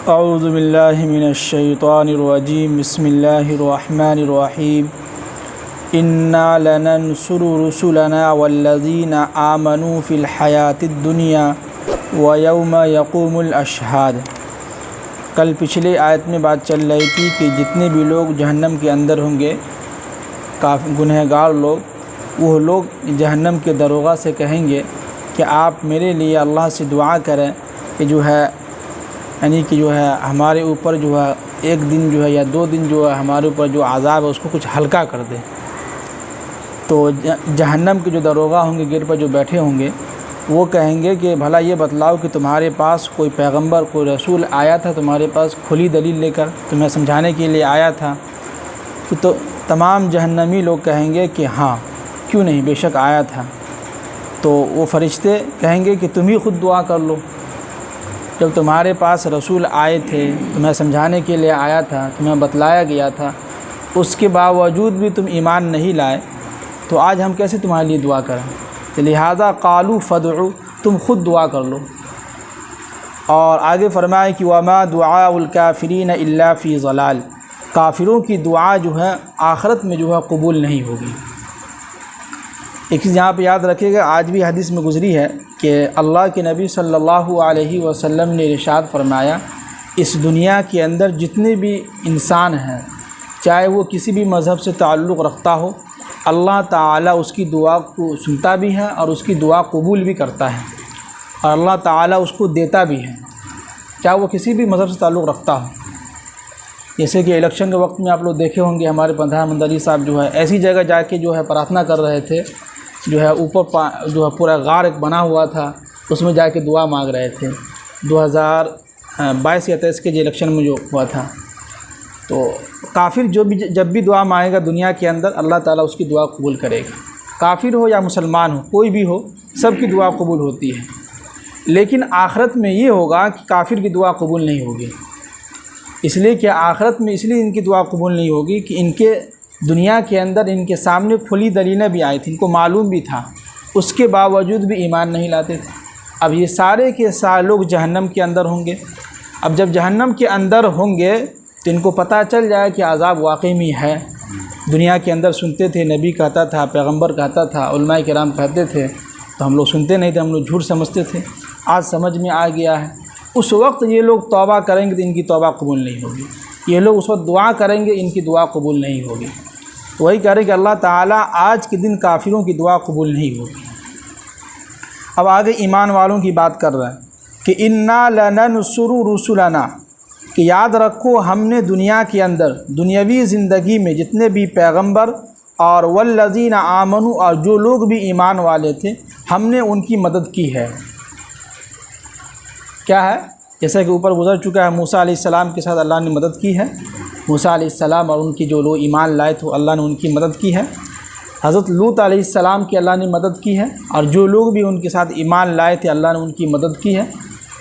اعوذ باللہ من الشیطان الرجیم بسم اللہ الرحمن الرحیم انا لننصر رسلنا والذین آمنوا فی الحیاۃ الدنیا ویوم یقوم الاشہاد۔ کل پچھلے آیت میں بات چل رہی تھی کہ جتنے بھی لوگ جہنم کے اندر ہوں گے، گنہگار لوگ، وہ لوگ جہنم کے داروغہ سے کہیں گے کہ آپ میرے لیے اللہ سے دعا کریں کہ جو ہے ہمارے اوپر جو ہے ایک دن جو ہے یا 2 دن جو ہے ہمارے اوپر جو عذاب ہے اس کو کچھ ہلکا کر دے۔ تو جہنم کے جو داروغہ ہوں گے، گیٹ پر جو بیٹھے ہوں گے، وہ کہیں گے کہ بھلا یہ بتلاؤ کہ تمہارے پاس کوئی پیغمبر، کوئی رسول آیا تھا تمہارے پاس کھلی دلیل لے کر تمہیں سمجھانے کے لیے آیا تھا؟ تو تمام جہنمی لوگ کہیں گے کہ ہاں، کیوں نہیں، بے شک آیا تھا۔ تو وہ فرشتے کہیں گے کہ تم ہی خود دعا کر لو، جب تمہارے پاس رسول آئے تھے، تمہیں سمجھانے کے لیے آیا تھا، تمہیں بتلایا گیا تھا، اس کے باوجود بھی تم ایمان نہیں لائے، تو آج ہم کیسے تمہارے لیے دعا کریں؟ تو لہٰذا قالوا فادعوا، تم خود دعا کر لو۔ اور آگے فرمائے کہ وما دعاء الکافرین الا فی ضلال، کافروں کی دعا جو ہے آخرت میں جو ہے قبول نہیں ہوگی۔ ایک چیز یہاں پہ یاد رکھیے گا، آج بھی حدیث میں گزری ہے کہ اللہ کے نبی صلی اللہ علیہ وسلم نے ارشاد فرمایا، اس دنیا کے اندر جتنے بھی انسان ہیں، چاہے وہ کسی بھی مذہب سے تعلق رکھتا ہو، اللہ تعالیٰ اس کی دعا کو سنتا بھی ہے اور اس کی دعا قبول بھی کرتا ہے، اور اللہ تعالیٰ اس کو دیتا بھی ہے، چاہے وہ کسی بھی مذہب سے تعلق رکھتا ہو۔ جیسے کہ الیکشن کے وقت میں آپ لوگ دیکھے ہوں گے، ہمارے پردھان منتری صاحب جو ہے ایسی جگہ جا کے جو ہے پرارتھنا کر رہے تھے، جو ہے اوپر جو ہے پورا غار ایک بنا ہوا تھا، اس میں جا کے دعا مانگ رہے تھے، 2022 یا 23 کے جو الیکشن میں جو ہوا تھا۔ تو کافر جب بھی دعا مانگے گا دنیا کے اندر، اللہ تعالیٰ اس کی دعا قبول کرے گا، کافر ہو یا مسلمان ہو، کوئی بھی ہو، سب کی دعا قبول ہوتی ہے۔ لیکن آخرت میں یہ ہوگا کہ کافر کی دعا قبول نہیں ہوگی، اس لیے کہ آخرت میں اس لیے ان کی دعا قبول نہیں ہوگی کہ ان کے دنیا کے اندر ان کے سامنے کھلی دلیلیں بھی آئی تھیں، ان کو معلوم بھی تھا، اس کے باوجود بھی ایمان نہیں لاتے تھے۔ اب یہ سارے کے سارے لوگ جہنم کے اندر ہوں گے۔ اب جب جہنم کے اندر ہوں گے تو ان کو پتہ چل جائے کہ عذاب واقعی میں ہے۔ دنیا کے اندر سنتے تھے، نبی کہتا تھا، پیغمبر کہتا تھا، علماء کرام کہتے تھے، تو ہم لوگ سنتے نہیں تھے، ہم لوگ جھوٹ سمجھتے تھے۔ آج سمجھ میں آ گیا ہے۔ اس وقت یہ لوگ توبہ کریں گے تو ان کی توبہ قبول نہیں ہوگی، یہ لوگ اس وقت دعا کریں گے، ان کی دعا قبول نہیں ہوگی۔ وہی کہہ رہے کہ اللہ تعالیٰ آج کے دن کافروں کی دعا قبول نہیں ہوگی۔ اب آگے ایمان والوں کی بات کر رہے ہیں کہ انا لننصر رسلنا، کہ یاد رکھو ہم نے دنیا کے اندر دنیاوی زندگی میں جتنے بھی پیغمبر اور والذین آمنوا، اور جو لوگ بھی ایمان والے تھے، ہم نے ان کی مدد کی ہے۔ کیا ہے؟ جیسا کہ اوپر گزر چکا ہے، موسیٰ علیہ السلام کے ساتھ اللہ نے مدد کی ہے، موسیٰ علیہ السلام اور ان کی جو لوگ ایمان لائے تھے اللہ نے ان کی مدد کی ہے۔ حضرت لوط علیہ السلام کی اللہ نے مدد کی ہے، اور جو لوگ بھی ان کے ساتھ ایمان لائے تھے اللہ نے ان کی مدد کی ہے۔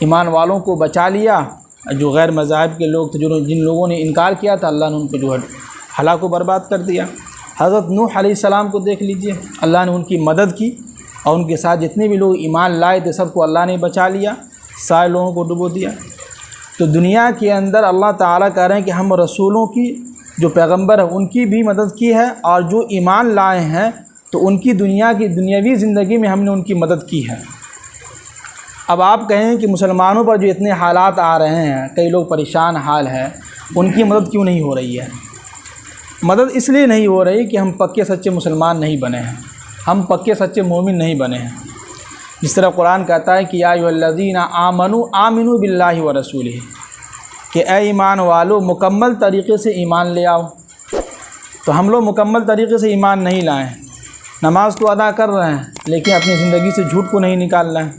ایمان والوں کو بچا لیا، جو غیر مذاہب کے لوگ تھے، جن لوگوں نے انکار کیا تھا، اللہ نے ان کو جو ہے ہلاک و برباد کر دیا۔ حضرت نوح علیہ السلام کو دیکھ لیجئے، اللہ نے ان کی مدد کی، اور ان کے ساتھ جتنے بھی لوگ ایمان لائے تھے سب کو اللہ نے بچا لیا، سارے لوگوں کو ڈبو دیا۔ تو دنیا کے اندر اللہ تعالیٰ کہہ رہے ہیں کہ ہم رسولوں کی، جو پیغمبر ہیں ان کی بھی مدد کی ہے، اور جو ایمان لائے ہیں تو ان کی دنیاوی زندگی میں ہم نے ان کی مدد کی ہے۔ اب آپ کہیں کہ مسلمانوں پر جو اتنے حالات آ رہے ہیں، کئی لوگ پریشان حال ہیں، ان کی مدد کیوں نہیں ہو رہی ہے؟ مدد اس لیے نہیں ہو رہی کہ ہم پکے سچے مسلمان نہیں بنے ہیں، ہم پکے سچے مومن نہیں بنے ہیں۔ جس طرح قرآن کہتا ہے کہ یا ایھا الذین آمنوا آمنوا باللہ ورسولہ، کہ اے ایمان والو مکمل طریقے سے ایمان لے آؤ۔ تو ہم لوگ مکمل طریقے سے ایمان نہیں لائے ہیں، نماز تو ادا کر رہے ہیں لیکن اپنی زندگی سے جھوٹ کو نہیں نکال رہے ہیں،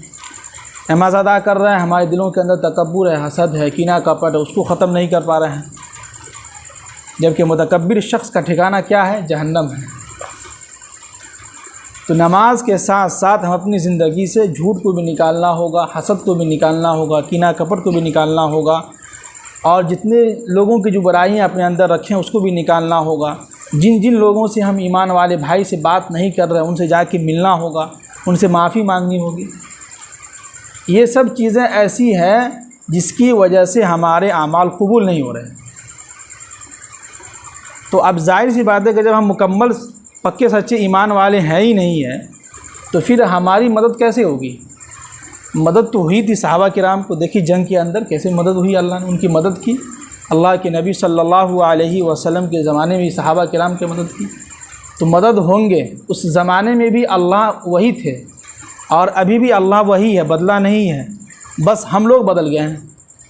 نماز ادا کر رہے ہیں، ہمارے دلوں کے اندر تکبر ہے، حسد ہے، کینہ کپٹ ہے، اس کو ختم نہیں کر پا رہے ہیں، جبکہ متکبر شخص کا ٹھکانہ کیا ہے؟ جہنم ہے۔ تو نماز کے ساتھ ساتھ ہم اپنی زندگی سے جھوٹ کو بھی نکالنا ہوگا، حسد کو بھی نکالنا ہوگا، کینہ کپٹ کو بھی نکالنا ہوگا، اور جتنے لوگوں کی جو برائیاں اپنے اندر رکھیں اس کو بھی نکالنا ہوگا۔ جن لوگوں سے ہم ایمان والے بھائی سے بات نہیں کر رہے ان سے جا کے ملنا ہوگا، ان سے معافی مانگنی ہوگی۔ یہ سب چیزیں ایسی ہیں جس کی وجہ سے ہمارے اعمال قبول نہیں ہو رہے ہیں۔ تو اب ظاہر سی بات ہے کہ جب ہم مکمل پکے سچے ایمان والے ہیں ہی نہیں ہیں تو پھر ہماری مدد کیسے ہوگی؟ مدد تو ہوئی تھی صحابہ کرام کو، دیکھی جنگ کے اندر کیسے مدد ہوئی، اللہ نے ان کی مدد کی۔ اللہ کے نبی صلی اللہ علیہ وسلم کے زمانے میں صحابہ کرام کی مدد کی، تو مدد ہوں گے۔ اس زمانے میں بھی اللہ وہی تھے اور ابھی بھی اللہ وہی ہے، بدلا نہیں ہے، بس ہم لوگ بدل گئے ہیں۔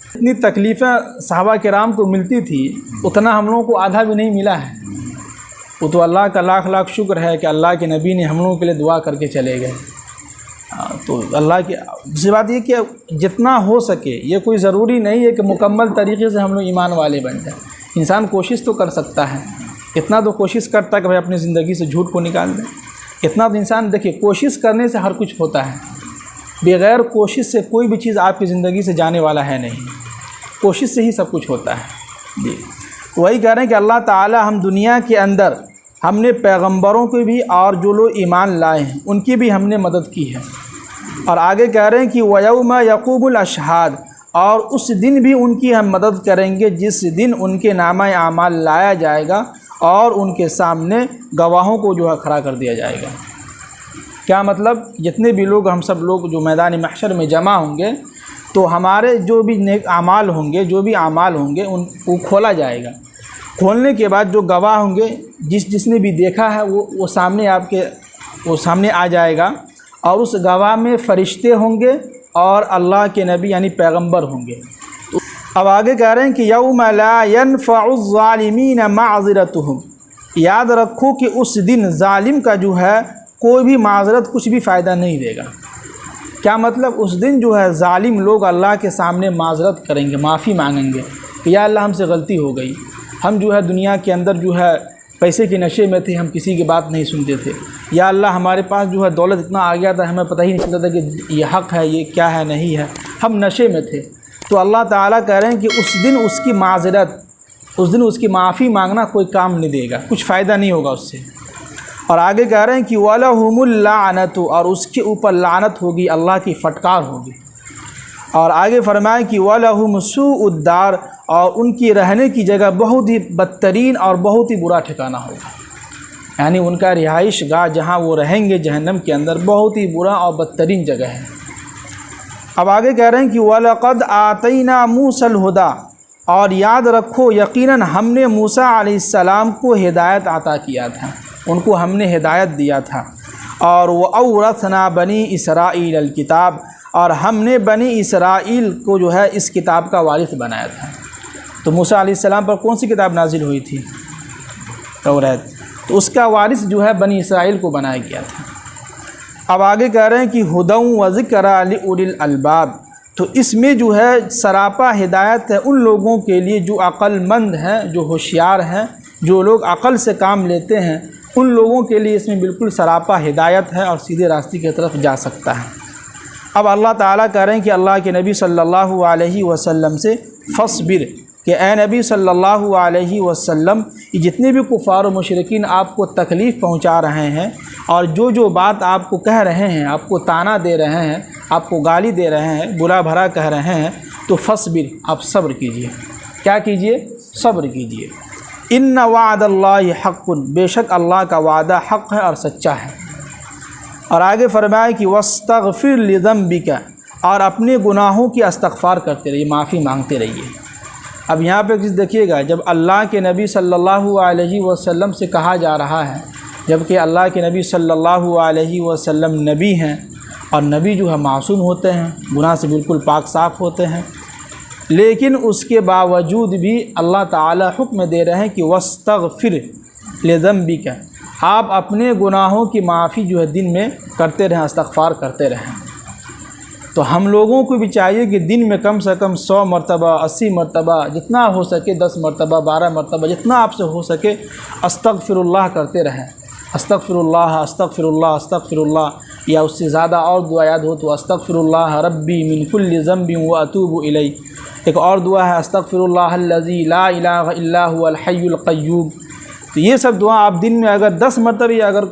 اتنی تکلیفیں صحابہ کرام کو ملتی تھی اتنا ہم لوگوں کو آدھا بھی نہیں ملا ہے۔ وہ تو اللہ کا لاکھ لاکھ شکر ہے کہ اللہ کے نبی نے ہم لوگوں کے لیے دعا کر کے چلے گئے۔ تو اللہ کی دوسری بات یہ کہ جتنا ہو سکے، یہ کوئی ضروری نہیں ہے کہ مکمل طریقے سے ہم لوگ ایمان والے بن جائیں۔ انسان کوشش تو کر سکتا ہے، اتنا تو کوشش کرتا ہے کہ بھائی اپنی زندگی سے جھوٹ کو نکال دیں۔ اتنا تو انسان دیکھیے، کوشش کرنے سے ہر کچھ ہوتا ہے، بغیر کوشش سے کوئی بھی چیز آپ کی زندگی سے جانے والا ہے نہیں، کوشش سے ہی سب کچھ ہوتا ہے۔ جی وہی کہہ رہے ہیں کہ اللہ تعالی ہم دنیا کے اندر ہم نے پیغمبروں کو بھی اور جو لوگ ایمان لائے ہیں ان کی بھی ہم نے مدد کی ہے۔ اور آگے کہہ رہے ہیں کہ وَيَوْمَ يَقُومُ الْأَشْهَادُ، اور اس دن بھی ان کی ہم مدد کریں گے جس دن ان کے نامہ اعمال لایا جائے گا اور ان کے سامنے گواہوں کو جو ہے کھڑا کر دیا جائے گا۔ کیا مطلب؟ جتنے بھی لوگ ہم سب لوگ جو میدان محشر میں جمع ہوں گے تو ہمارے جو بھی نیک اعمال ہوں گے، جو بھی اعمال ہوں گے ان کو کھولا جائے گا۔ کھولنے کے بعد جو گواہ ہوں گے، جس نے بھی دیکھا ہے وہ سامنے آپ کے وہ سامنے آ جائے گا، اور اس گواہ میں فرشتے ہوں گے اور اللہ کے نبی یعنی پیغمبر ہوں گے۔ تو اب آگے کہہ رہے ہیں کہ یوم لا ينفع الظالمین معذرتهم، یاد رکھو کہ اس دن ظالم کا جو ہے کوئی بھی معذرت کچھ بھی فائدہ نہیں دے گا۔ کیا مطلب؟ اس دن جو ہے ظالم لوگ اللہ کے سامنے معذرت کریں گے، معافی مانگیں گے کہ یا اللہ ہم سے غلطی ہو گئی، ہم جو ہے دنیا کے اندر جو ہے پیسے کے نشے میں تھے، ہم کسی کی بات نہیں سنتے تھے، یا اللہ ہمارے پاس جو ہے دولت اتنا آ گیا تھا ہمیں پتہ ہی نہیں چلتا تھا کہ یہ حق ہے یہ کیا ہے نہیں ہے، ہم نشے میں تھے۔ تو اللہ تعالیٰ کہہ رہے ہیں کہ اس دن اس کی معذرت، اس دن اس کی معافی مانگنا کوئی کام نہیں دے گا، کچھ فائدہ نہیں ہوگا اس سے۔ اور آگے کہہ رہے ہیں کہ وَلَهُمُ اللَّعْنَةُ، اور اس کے اوپر لعنت ہوگی، اللہ کی پھٹکار ہوگی۔ اور آگے فرمائے کہ وَلَهُمْ سُوءُ الدَّارِ، اور ان کی رہنے کی جگہ بہت ہی بدترین اور بہت ہی برا ٹھکانہ ہوگا، یعنی ان کا رہائش گاہ جہاں وہ رہیں گے جہنم کے اندر بہت ہی برا اور بدترین جگہ ہے۔ اب آگے کہہ رہے ہیں کہ وَلَقَدْ آتَيْنَا مُوسَى الْهُدَى، اور یاد رکھو یقیناً ہم نے موسیٰ علیہ السلام کو ہدایت عطا کیا تھا، ان کو ہم نے ہدایت دیا تھا۔ اور وَأَوْرَثْنَا بَنِي إِسْرَائِيلَ الْكِتَابَ، اور ہم نے بنی اسرائیل کو جو ہے اس کتاب کا وارث بنایا تھا۔ تو موسیٰ علیہ السلام پر کون سی کتاب نازل ہوئی تھی؟ توریت۔ تو اس کا وارث جو ہے بنی اسرائیل کو بنایا گیا تھا۔ اب آگے کہہ رہے ہیں کہ ہدی و ذکر لأولی الالباب، تو اس میں جو ہے سراپا ہدایت ہے ان لوگوں کے لیے جو عقل مند ہیں، جو ہوشیار ہیں، جو لوگ عقل سے کام لیتے ہیں، ان لوگوں کے لیے اس میں بالکل سراپا ہدایت ہے اور سیدھے راستے کی طرف جا سکتا ہے۔ اب اللہ تعالیٰ کہہ رہے ہیں کہ اللہ کے نبی صلی اللہ علیہ وسلم سے فصبر، کہ اے نبی صلی اللہ علیہ وسلم، یہ جتنے بھی کفار و مشرکین آپ کو تکلیف پہنچا رہے ہیں اور جو بات آپ کو کہہ رہے ہیں، آپ کو طعنہ دے رہے ہیں، آپ کو گالی دے رہے ہیں، برا بھرا کہہ رہے ہیں، تو فصبر، آپ صبر کیجئے۔ کیا کیجئے؟ صبر کیجئے۔ ان وعد اللہ حق، بے شک اللہ کا وعدہ حق ہے اور سچا ہے۔ اور آگے فرمائے کہ واستغفر لذنبک، اور اپنے گناہوں کی استغفار کرتے رہیے، معافی مانگتے رہیے۔ اب یہاں پہ دیکھیے گا، جب اللہ کے نبی صلی اللہ علیہ وسلم سے کہا جا رہا ہے، جبکہ اللہ کے نبی صلی اللہ علیہ وسلم نبی ہیں، اور نبی جو ہے معصوم ہوتے ہیں، گناہ سے بالکل پاک صاف ہوتے ہیں، لیکن اس کے باوجود بھی اللہ تعالی حکم دے رہے ہیں کہ واستغفر لذنبک، آپ اپنے گناہوں کی معافی جو ہے دن میں کرتے رہیں، استغفار کرتے رہیں۔ تو ہم لوگوں کو بھی چاہیے کہ دن میں کم سے کم 100 مرتبہ، 80 مرتبہ، جتنا ہو سکے 10 مرتبہ، 12 مرتبہ، جتنا آپ سے ہو سکے استغفر اللہ کرتے رہیں۔ استغفر اللہ، استغفر اللہ، استغفر اللہ، یا اس سے زیادہ اور دعا یاد ہو تو استغفر اللہ ربی من کل ذنب واتوب الیہ۔ ایک اور دعا ہے استغفر اللہ الذی لا الہ الا هو الحی القیوم۔ تو یہ سب دعا آپ دن میں اگر 10 مرتبہ اگر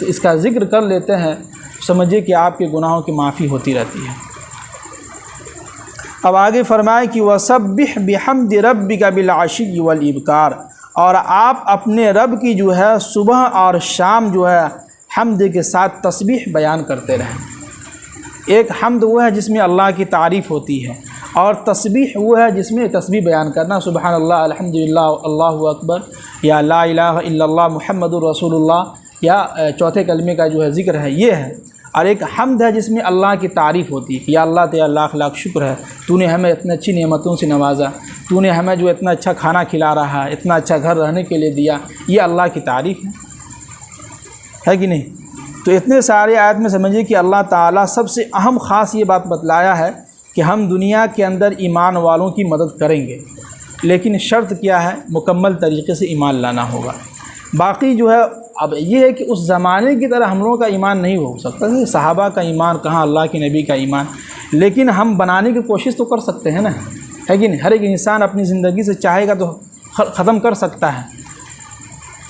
اس کا ذکر کر لیتے ہیں، سمجھیے کہ آپ کے گناہوں کی معافی ہوتی رہتی ہے۔ اب آگے فرمائے کہ وَسَبِّحْ بِحَمْدِ رَبِّكَ بِالْعَشِيِّ وَالْإِبْكَارِ، اور آپ اپنے رب کی جو ہے صبح اور شام جو ہے حمد کے ساتھ تسبیح بیان کرتے رہیں۔ ایک حمد وہ ہے جس میں اللہ کی تعریف ہوتی ہے، اور تسبیح وہ ہے جس میں تسبیح بیان کرنا، سبحان اللہ، الحمدللہ، اللہ اکبر، یا لا الہ الا اللہ محمد الرسول اللہ، یا چوتھے کلمے کا جو ہے ذکر ہے، یہ ہے۔ اور ایک حمد ہے جس میں اللہ کی تعریف ہوتی ہے کہ یا اللہ تیرا لاکھ لاکھ شکر ہے، تو نے ہمیں اتنی اچھی نعمتوں سے نوازا، تو نے ہمیں جو اتنا اچھا کھانا کھلا رہا ہے، اتنا اچھا گھر رہنے کے لیے دیا، یہ اللہ کی تعریف ہے کہ نہیں؟ تو اتنے سارے آیت میں سمجھیے کہ اللہ تعالیٰ سب سے اہم خاص یہ بات بتلایا ہے کہ ہم دنیا کے اندر ایمان والوں کی مدد کریں گے، لیکن شرط کیا ہے؟ مکمل طریقے سے ایمان لانا ہوگا۔ باقی جو ہے اب یہ ہے کہ اس زمانے کی طرح ہم لوگوں کا ایمان نہیں ہو سکتا، صحابہ کا ایمان کہاں، اللہ کے نبی کا ایمان، لیکن ہم بنانے کی کوشش تو کر سکتے ہیں نا، ہے کہ نہیں؟ ہر ایک انسان اپنی زندگی سے چاہے گا تو ختم کر سکتا ہے،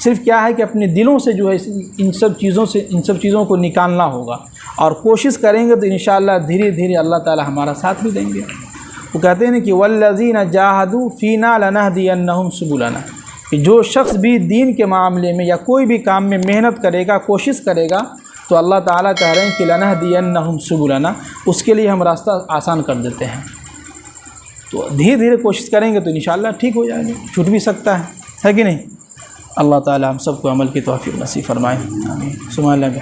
صرف کیا ہے کہ اپنے دلوں سے جو ہے ان سب چیزوں کو نکالنا ہوگا، اور کوشش کریں گے تو انشاءاللہ دھیرے دھیرے اللہ تعالی ہمارا ساتھ بھی دیں گے۔ وہ کہتے ہیں کہ والذین جاہدوا فینا لنہدینہم سبلنا، کہ جو شخص بھی دین کے معاملے میں یا کوئی بھی کام میں محنت کرے گا، کوشش کرے گا، تو اللہ تعالیٰ کہہ رہے ہیں کہ لنہدینہم سبلنا، اس کے لیے ہم راستہ آسان کر دیتے ہیں۔ تو دھیرے دھیرے کوشش کریں گے تو انشاءاللہ ٹھیک ہو جائے گا، چھوٹ بھی سکتا ہے کہ نہیں؟ اللہ تعالیٰ ہم سب کو عمل کی توفیق نصیب فرمائے، آمین۔ سبحان اللہ۔